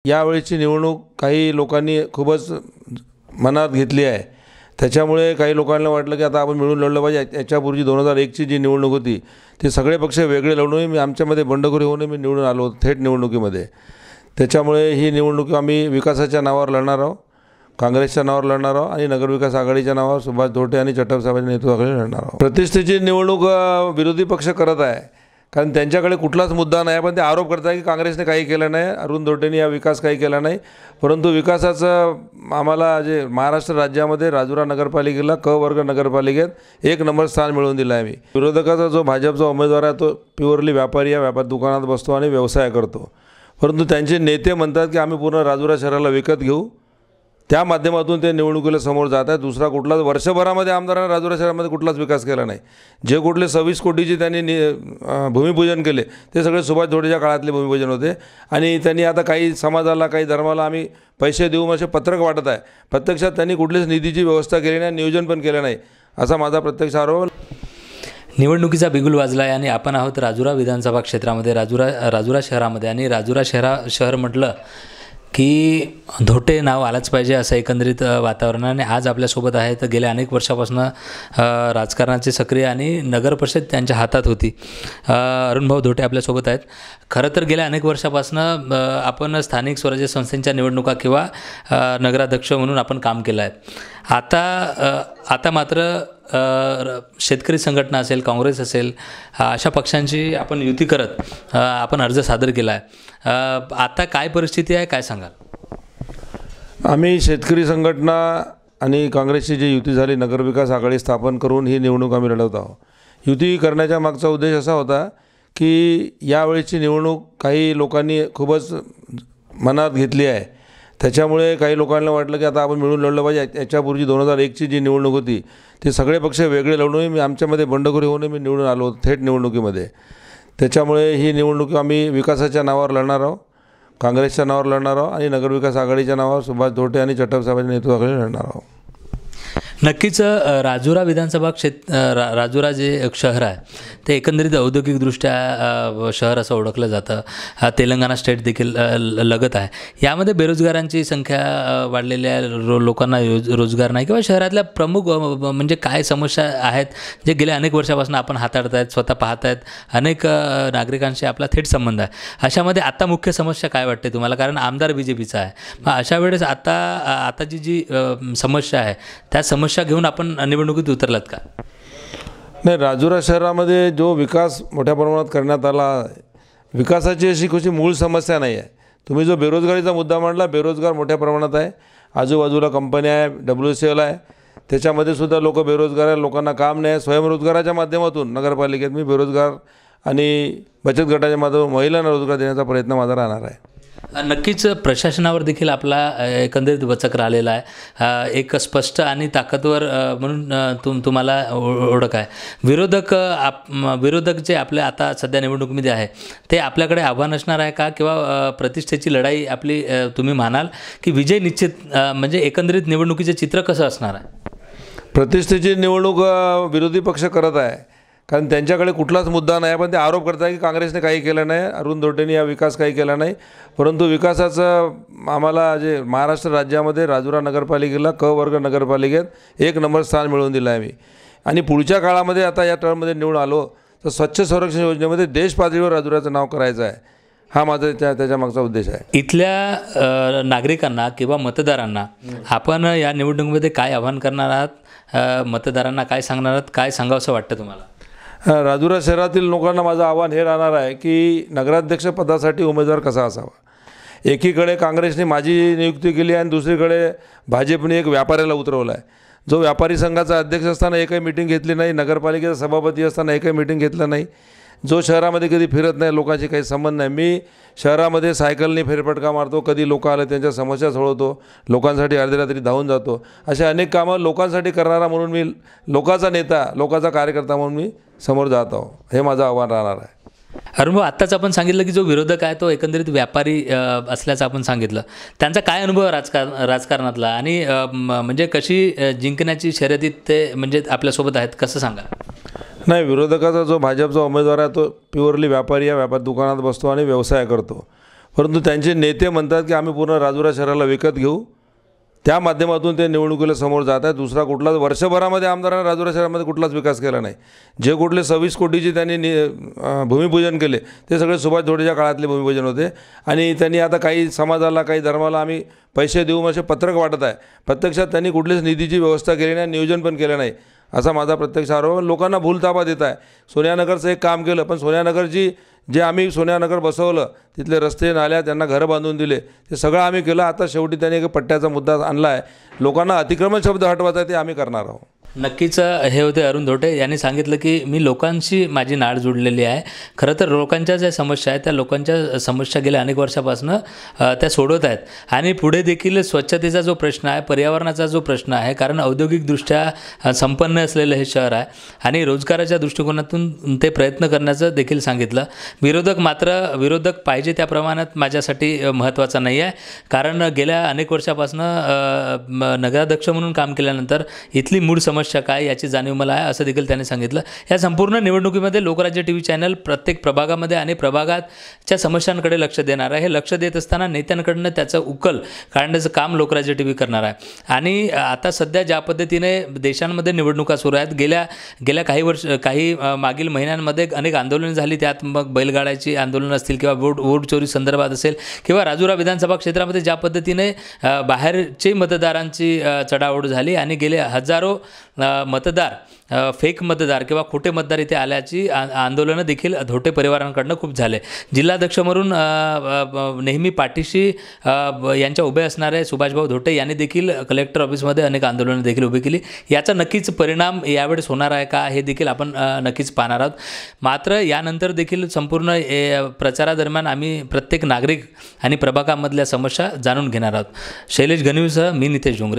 यावेळीची निवडणूक काही लोकांनी खूपच मनात घेतली आहे. त्याच्यामुळे काही लोकांना वाटलं की आता आपण मिळून लढलं पाहिजे. याच्यापूर्वी 2001ची जी निवडणूक होती ती सगळे पक्ष वेगळे लढून मी आमच्यामध्ये बंडखोरी होऊन मी निवडून आलो थेट निवडणुकीमध्ये. त्याच्यामुळे ही निवडणूक आम्ही विकासाच्या नावावर लढणार आहोत, काँग्रेसच्या नावावर लढणार आहोत आणि नगरविकास आघाडीच्या नावावर सुभाष धोटे आणि चट्टप साहेबांच्या नेतृत्वाखाली लढणार आहोत. प्रतिष्ठेची निवडणूक विरोधी पक्ष करत आहे, कारण त्यांच्याकडे कुठलाच मुद्दा नाही. पण ते आरोप करत आहे की काँग्रेसने काही केलं नाही, अरुण धोटेंनी या विकास काही केला नाही. परंतु विकासाचं आम्हाला जे महाराष्ट्र राज्यामध्ये राजुरा नगरपालिकेला क वर्ग नगरपालिकेत 1 नंबर स्थान मिळवून दिलं आहे. मी विरोधकाचा जो भाजपचा उमेदवार आहे तो प्युअरली व्यापारी आहे, व्यापार दुकानात बसतो आणि व्यवसाय करतो. परंतु त्यांचे नेते म्हणतात की आम्ही पूर्ण राजुरा शहराला विकत घेऊ. त्या माध्यमातून ते निवडणुकीला समोर जात आहे. दुसरा कुठलाच वर्षभरामध्ये आमदारांना राजुरा शहरामध्ये कुठलाच विकास केला नाही. जे कुठले 26 कोटीचे त्यांनी भूमिपूजन केले ते सगळे सुभाष धोटेच्या काळातले भूमिपूजन होते. आणि त्यांनी आता काही समाजाला काही धर्माला आम्ही पैसे देऊ असे पत्रक वाटत आहे. प्रत्यक्षात त्यांनी कुठलीच निधीची व्यवस्था केली नाही, नियोजन पण केलं नाही, असा माझा प्रत्यक्ष आरोप. निवडणुकीचा बिगुल वाजला आहे आणि आपण आहोत राजुरा विधानसभा क्षेत्रामध्ये, राजुरा शहरामध्ये. आणि राजुरा शहर म्हटलं की धोटे नाव आलंच पाहिजे असं एकंदरीत वातावरणाने आज आपल्यासोबत आहे. तर गेल्या अनेक वर्षापासून राजकारणाचे सक्रिय आणि नगरपरिषद त्यांच्या हातात होती. अरुणभाऊ धोटे आपल्यासोबत आहेत. खरं तर गेल्या अनेक वर्षापासून आपण स्थानिक स्वराज्य संस्थांच्या निवडणुका किंवा नगराध्यक्ष म्हणून आपण काम केलं आहे. आता मात्र शेतकरी संघटना असेल, काँग्रेस असेल, अशा पक्षांची आपण युती करत आपण अर्ज सादर केला आहे. आता काय परिस्थिती आहे, काय सांगाल? आम्ही शेतकरी संघटना आणि काँग्रेसची जी युती झाली, नगरविकास आघाडी स्थापन करून ही निवडणूक आम्ही लढवत आहोत. युती करण्याच्या मागचा उद्देश असा होता की यावेळीची निवडणूक काही लोकांनी खूपच मनात घेतली आहे. त्याच्यामुळे काही लोकांना वाटलं की आता आपण मिळून लढलं पाहिजे. याच्यापूर्वी 2001ची जी निवडणूक होती ती सगळे पक्ष वेगळे लढून मी आमच्यामध्ये बंडखोरी होऊन मी निवडून आलो थेट निवडणुकीमध्ये. त्याच्यामुळे ही निवडणूक आम्ही विकासाच्या नावावर लढणार आहोत, काँग्रेसच्या नावावर लढणार आहोत आणि नगरविकास आघाडीच्या नावावर सुभाष धोटे आणि चट्टप साहेबांच्या नेतृत्वाखाली लढणार आहोत. नक्कीच राजुरा विधानसभा राजुरा जे शहर आहे ते एकंदरीत औद्योगिकदृष्ट्या शहर असं ओळखलं जातं. तेलंगणा स्टेट देखील लगत आहे. यामध्ये बेरोजगारांची संख्या वाढलेली आहे, लोकांना रोजगार नाही किंवा शहरातल्या प्रमुख म्हणजे काय समस्या आहेत जे गेल्या अनेक वर्षापासून आपण हाताळत आहेत, स्वतः पाहत आहेत. अनेक नागरिकांशी आपला थेट संबंध आहे. अशामध्ये आता मुख्य समस्या काय वाटते तुम्हाला? कारण आमदार BJPचा आहे. मग अशा वेळेस आताची जी समस्या आहे त्या समस्या घेऊन आपण निवडणुकीत उतरलात का? नाही, राजुरा शहरामध्ये जो विकास मोठ्या प्रमाणात करण्यात आला, विकासाची अशी कुठची मूळ समस्या नाही आहे. तुम्ही जो बेरोजगारीचा मुद्दा मांडला, बेरोजगार मोठ्या प्रमाणात आहे. आजूबाजूला कंपन्या आहे, WCL आहे, त्याच्यामध्ये सुद्धा लोक बेरोजगार आहे, लोकांना काम नाही आहे. स्वयंरोजगाराच्या माध्यमातून नगरपालिकेत मी बेरोजगार आणि बचत गटाच्या माध्यमातून महिलांना रोजगार देण्याचा प्रयत्न माझा राहणार आहे. नक्कीच प्रशासनावर देखील आपला एकंदरीत वचक राहिलेला आहे. एक स्पष्ट आणि ताकदवर म्हणून तुम्हाला ओळख आहे. विरोधक जे आपल्या आता सध्या निवडणुकीमध्ये आहे ते आपल्याकडे आव्हान असणार आहे का, किंवा प्रतिष्ठेची लढाई आपली तुम्ही मानाल की विजय निश्चित, म्हणजे एकंदरीत निवडणुकीचे चित्र कसं असणार आहे? प्रतिष्ठेची निवडणूक विरोधी पक्ष करत आहे, कारण त्यांच्याकडे कुठलाच मुद्दा नाही. पण ते आरोप करत आहे की काँग्रेसने काही केलं नाही, अरुण धोटेंनी या विकास काही केला नाही. परंतु विकासाचं आम्हाला जे महाराष्ट्र राज्यामध्ये राजुरा नगरपालिकेला क वर्ग नगरपालिकेत 1 नंबर स्थान मिळवून दिलं आहे मी. आणि पुढच्या काळामध्ये आता या टर्ममध्ये निवडून आलो तर स्वच्छ संरक्षण योजनेमध्ये देश पातळीवर राजुराचं नाव करायचं आहे. हा माझा त्याच्या मागचा उद्देश आहे. इथल्या नागरिकांना किंवा मतदारांना आपण या निवडणुकीमध्ये काय आव्हान करणार आहात? मतदारांना काय सांगणार आहात? काय सांगावंसं वाटतं तुम्हाला? राजुरा शहरातील लोकांना माझं आव्हान हे राहणार आहे की नगराध्यक्ष पदासाठी उमेदवार कसा असावा. एकीकडे काँग्रेसने माझी नियुक्ती केली आणि दुसरीकडे भाजपने एक व्यापाऱ्याला उतरवला आहे. जो व्यापारी संघाचा अध्यक्ष असताना एकही मीटिंग घेतली नाही, नगरपालिकेचा सभापती असताना एकही मीटिंग घेतलं नाही, जो शहरामध्ये कधी फिरत नाही, लोकांशी काही संबंध नाही. मी शहरामध्ये सायकलने फेरफटका मारतो, कधी लोक आले त्यांच्या समस्या सोडवतो, लोकांसाठी अर्ध्या रात्री धावून जातो. असे अनेक कामं लोकांसाठी करणारा म्हणून मी, लोकांचा नेता, लोकांचा कार्यकर्ता म्हणून मी समोर जात आहो. हे माझं आव्हान राहणार आहे. अरुणभाऊ, आत्ताच आपण सांगितलं की जो विरोधक आहे तो एकंदरीत व्यापारी असल्याचं आपण सांगितलं. त्यांचा काय अनुभव राजकारणातला आणि म्हणजे कशी जिंकण्याची शर्यतीत ते म्हणजे आपल्यासोबत आहेत, कसं सांगा? नाही, विरोधकाचा जो भाजपचा उमेदवार आहे तो प्युअरली व्यापारी आहे, व्यापार दुकानात बसतो आणि व्यवसाय करतो. परंतु त्यांचे नेते म्हणतात की आम्ही पूर्ण राजुरा शहराला विकत घेऊ. त्या माध्यमातून ते निवडणुकीला समोर जात आहे. दुसरा कुठलाच वर्षभरामध्ये आमदारांना राजुरा शहरामध्ये कुठलाच विकास केला नाही. जे कुठले 26 कोटीचे त्यांनी भूमिपूजन केले ते सगळे सुभाष धोडेच्या काळातले भूमिपूजन होते. आणि त्यांनी आता काही समाजाला काही धर्माला आम्ही पैसे देऊ असे पत्रक वाटत आहे. प्रत्यक्षात त्यांनी कुठलीच निधीची व्यवस्था केली नाही, नियोजन पण केलं नाही असा माझा प्रत्यक्ष आरोप. लोकांना भूलताबा देत आहे. सोनियानगरचं एक काम केलं, पण सोनियानगरची जे आम्ही सोनियानगर बसवलं तिथले रस्ते नाल्या त्यांना घरं बांधून दिले ते सगळं आम्ही केलं. आता शेवटी त्यांनी एक पट्ट्याचा मुद्दा आणला आहे. लोकांना अतिक्रमण शब्द हटवायचा ते आम्ही करणार आहोत. नक्कीच हे होते अरुण धोटे यांनी सांगितलं की मी लोकांशी माझी नाळ जुडलेली आहे. खरं तर लोकांच्या ज्या समस्या आहेत त्या लोकांच्या समस्या गेल्या अनेक वर्षापासून त्या सोडवत आहेत. आणि पुढे देखील स्वच्छतेचा जो प्रश्न आहे, पर्यावरणाचा जो प्रश्न आहे, कारण औद्योगिकदृष्ट्या संपन्न असलेलं हे शहर आहे आणि रोजगाराच्या दृष्टिकोनातून ते प्रयत्न करण्याचं देखील सांगितलं. विरोधक पाहिजे त्या प्रमाणात माझ्यासाठी महत्त्वाचा नाही आहे, कारण गेल्या अनेक वर्षापासून नगराध्यक्ष म्हणून काम केल्यानंतर इथली मूळ समस्या काय याची जाणीव मला आहे असं देखील त्यांनी सांगितलं. या संपूर्ण निवडणुकीमध्ये लोकराज्य TV चॅनल प्रत्येक प्रभागामध्ये आणि प्रभागाच्या समस्यांकडे लक्ष देणार आहे. हे लक्ष देत असताना नेत्यांकडनं त्याचं उकल काढण्याचं काम लोकराज्य TV करणार आहे. आणि आता सध्या ज्या पद्धतीने देशांमध्ये निवडणुका सुरू आहेत, गेल्या काही मागील महिन्यांमध्ये अनेक आंदोलनं झाली. त्यात मग बैलगाड्याची आंदोलन असतील किंवा वोट चोरी संदर्भात असेल किंवा राजुरा विधानसभा क्षेत्रामध्ये ज्या पद्धतीने बाहेरचे मतदारांची चढाओढ झाली आणि गेले हजारो मतदार फेक मतदार किंवा खोटे मतदार इथे आल्याची आंदोलनं देखील धोटे परिवारांकडनं खूप झाले. जिल्हाध्यक्ष म्हणून नेहमी पाठीशी यांच्या उभे असणारे सुभाषभाऊ धोटे यांनी देखील कलेक्टर ऑफिसमध्ये अनेक आंदोलनं देखील उभी केली. याचा नक्कीच परिणाम यावेळेस होणार आहे का हे देखील आपण नक्कीच पाहणार आहोत. मात्र यानंतर देखील संपूर्ण प्रचारादरम्यान आम्ही प्रत्येक नागरिक आणि प्रभागामधल्या समस्या जाणून घेणार आहोत. शैलेश गणवीसह मी नितेश डोंगरे.